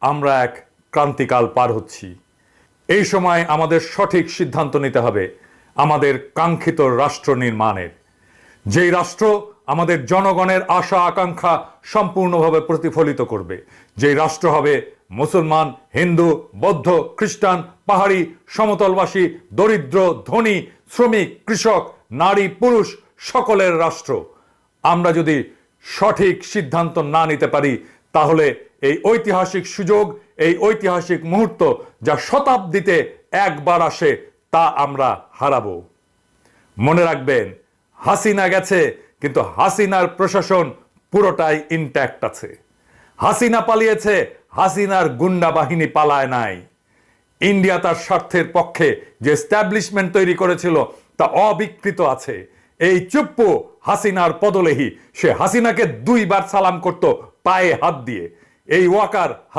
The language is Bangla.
আমরা এক ক্রান্তিকাল পার হচ্ছি। এই সময় আমাদের সঠিক সিদ্ধান্ত নিতে হবে আমাদের কাঙ্ক্ষিত রাষ্ট্র নির্মাণের, যেই রাষ্ট্র আমাদের জনগণের আশা আকাঙ্ক্ষা সম্পূর্ণভাবে প্রতিফলিত করবে, যেই রাষ্ট্র হবে মুসলমান, হিন্দু, বৌদ্ধ, খ্রিস্টান, পাহাড়ি, সমতলবাসী, দরিদ্র, ধনী, শ্রমিক, কৃষক, নারী, পুরুষ সকলের রাষ্ট্র। আমরা যদি সঠিক সিদ্ধান্ত না নিতে পারি তাহলে এই ঐতিহাসিক সুযোগ, এই ঐতিহাসিক মুহূর্ত যা শতাব্দীতে একবার আসে তা আমরা হারাবো। মনে রাখবেন, হাসিনা গেছে কিন্তু হাসিনার প্রশাসন পুরোটাই ইনট্যাক্ট আছে। হাসিনা পালিয়েছে, হাসিনার গুন্ডা বাহিনী পালায় নাই। ইন্ডিয়া তার স্বার্থের পক্ষে যে এস্টাবলিশমেন্ট তৈরি করেছিল তা অবিকৃত আছে। এই চুপ্পু হাসিনার পদলেহী, সে হাসিনাকে 2 বার সালাম করত পায়ে হাত দিয়ে। এই ওয়াকার